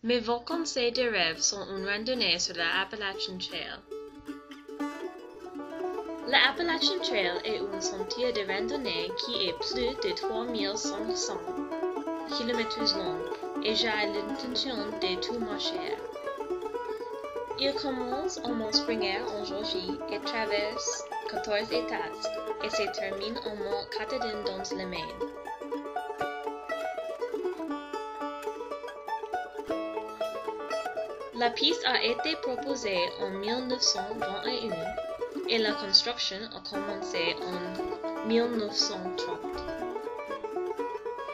Mais vos conseils de rêve sont une randonnée sur la Appalachian Trail. La Appalachian Trail est un sentier de randonnée qui est plus de 3500 km long et j'ai l'intention de tout marcher. Il commence au Mont Springer en Georgie et traverse 14 États et se termine au Mont Katahdin dans le Maine. La piste a été proposée en 1921 et la construction a commencé en 1930.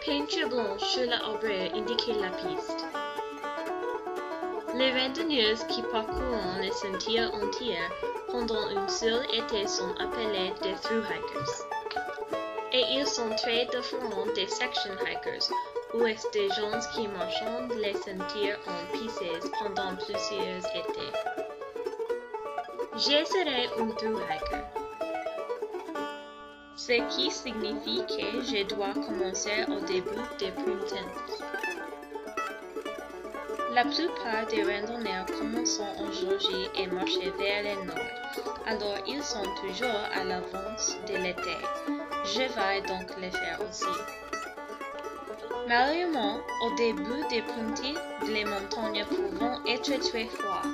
Peinture blanche sur l'arbre indique la piste. Les randonneurs qui parcourent le sentier entier pendant un seul été sont appelés des through hikers. Et ils sont très différents des section hikers, ou est des gens qui marchent les sentiers en pistes pendant plusieurs étés. Je serai un through hiker, ce qui signifie que je dois commencer au début du printemps. La plupart des randonneurs commencent en Georgie et marchent vers le nord, alors ils sont toujours à l'avance de l'été. Je vais donc le faire aussi. Malheureusement, au début des printemps, les montagnes peuvent être très froides.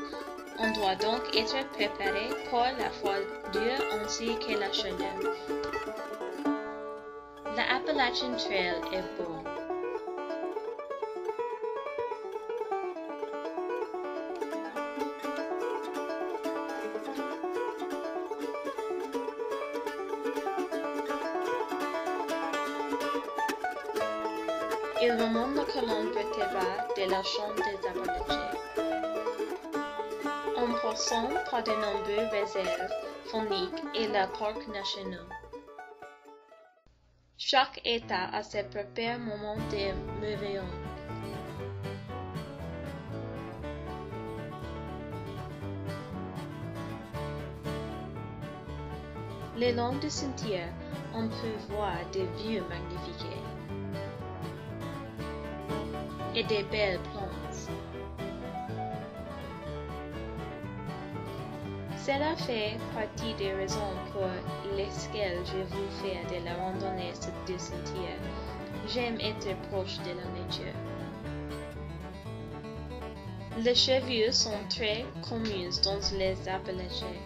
On doit donc être préparé pour la froidure ainsi que la chaleur. La Appalachian Trail est beau. Il remonte la colonne vertébrale de la chaîne des Appalachiens, en passant par de nombreuses réserves fauniques et les parcs nationaux. Chaque État a ses propres moments de merveille. Le long du sentier, on peut voir des vues magnifiques et des belles plantes. Cela fait partie des raisons pour lesquelles je veux faire de la randonnée de sentier. J'aime être proche de la nature. Les chevreuils sont très communs dans les Appalachiens.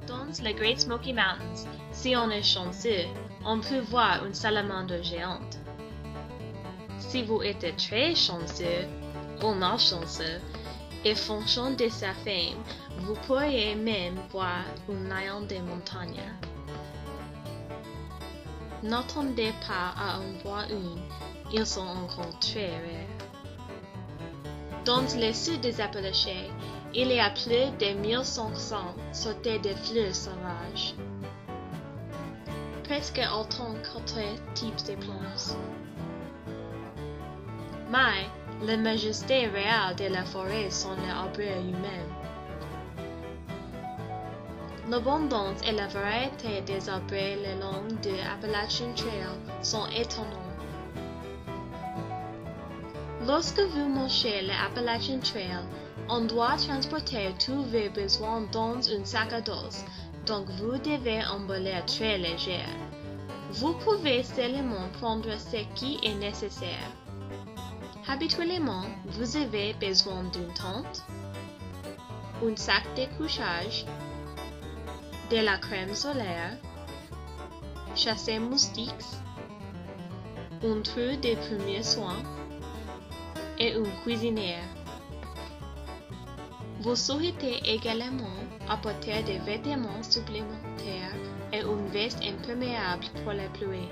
Dans les Great Smoky Mountains, si on est chanceux, on peut voir une salamandre géante. Si vous êtes très chanceux ou malchanceux et fonction de sa fame, vous pourriez même voir un lion des montagnes. N'attendez pas à en voir une, ils sont encore très rares. Dans le sud des Appalachiens, il y a plus de 1500 sortes de fleurs sauvages, presque autant qu'autres types de plantes. Mais la majesté réelle de la forêt sont les arbres eux-mêmes. L'abondance et la variété des arbres le long de Appalachian Trail sont étonnants. Lorsque vous marchez la Appalachian Trail, on doit transporter tous vos besoins dans un sac à dos, donc vous devez emballer très léger. Vous pouvez seulement prendre ce qui est nécessaire. Habituellement, vous avez besoin d'une tente, un sac de couchage, de la crème solaire, chasse moustiques, un trou de premiers soins et une cuisinière. Vous souhaitez également apporter des vêtements supplémentaires et une veste imperméable pour la pluie.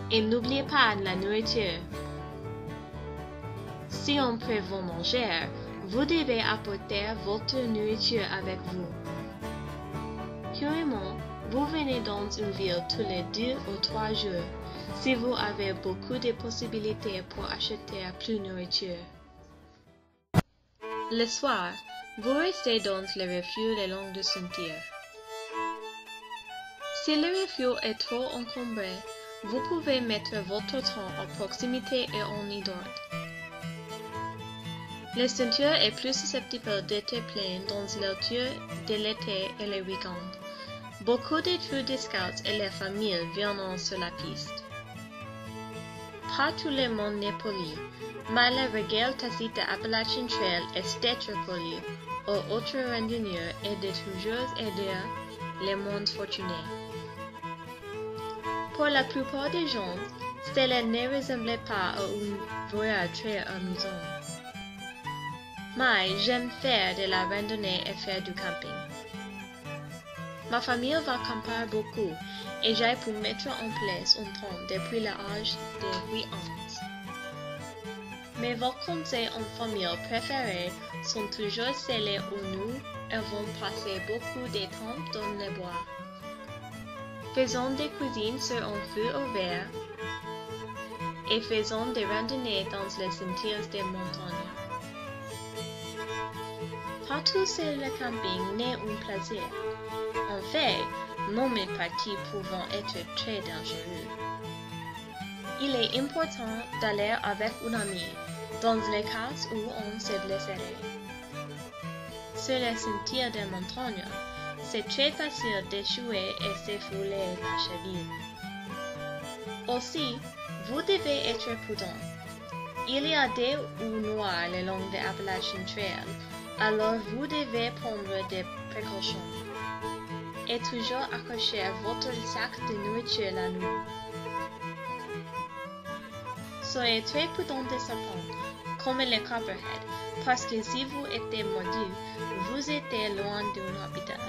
Et n'oubliez pas la nourriture. Si on prévoit manger, vous devez apporter votre nourriture avec vous. Curieusement, vous venez dans une ville tous les 2 ou 3 jours, si vous avez beaucoup de possibilités pour acheter plus de nourriture. Le soir, vous restez dans le refuge le long du sentier. Si le refuge est trop encombré, vous pouvez mettre votre tente à proximité et on y dort. Les ceintures est plus susceptible d'être pleines dans l'automne de l'été et les week-ends. Beaucoup de trous de scouts et les familles viennent sur la piste. Pas tout le monde n'est poli, mais la règle tacite de Appalachian Trail est d'être poli aux autres randonneurs et de toujours aider les mondes fortunés. Pour la plupart des gens, cela ne ressemble pas à un voyage très amusant. Mais j'aime faire de la randonnée et faire du camping. Ma famille va camper beaucoup et j'ai pu mettre en place un temps depuis l'âge de 8 ans. Mes vacances en famille préférées sont toujours celles où nous avons passé beaucoup de temps dans les bois. Faisons des cuisines sur un feu ouvert et faisons des randonnées dans les sentiers des montagnes. Partout sur le camping n'est un plaisir. En fait, nombreuses parties pouvant être très dangereux. Il est important d'aller avec un ami dans les cas où on se blesserait. Sur les sentiers des montagnes, c'est très facile d'échouer et se fouler la cheville. Aussi, vous devez être prudent. Il y a des hauts noirs le long de Appalachian Trail, alors vous devez prendre des précautions. Et toujours accrocher votre sac de nourriture la nuit. Soyez très prudent des serpents, comme les copperheads, parce que si vous êtes mordu, vous êtes loin d'un hôpital.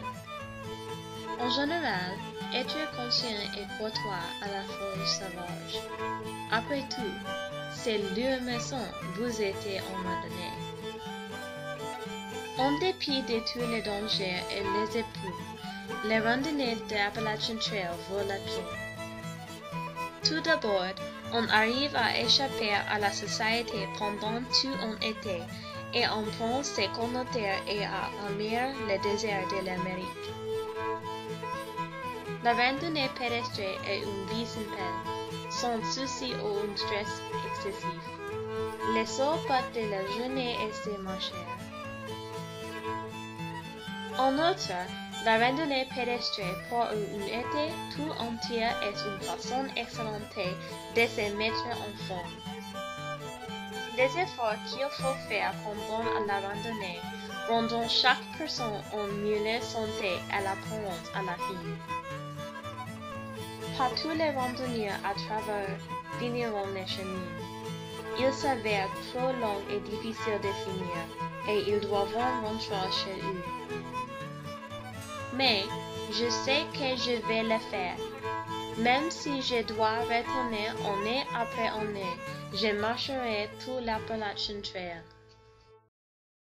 En général, être conscient et courtois à la faune sauvage. Après tout, c'est leur maison, vous êtes en randonnée. En dépit de tous les dangers et les épreuves, les randonnées de Appalachian Trail valent la peine. Tout d'abord, on arrive à échapper à la société pendant tout un été et on prend ses commentaires et à admirer le désert de l'Amérique. La randonnée pédestre est une vie simple, sans souci ou un stress excessif. Le seul but de la journée est de marcher. En outre, la randonnée pédestre pour un été tout entier est une façon excellente de se mettre en forme. Les efforts qu'il faut faire pendant la randonnée rendent chaque personne en meilleure santé et l'apparence à la vie. Pas tous les randonneurs à travers finiront les chemins. Ils s'avèrent trop longs et difficiles de finir, et ils doivent rentrer chez eux. Mais je sais que je vais le faire. Même si je dois retourner année après année, je marcherai tout l'Appalachian Trail.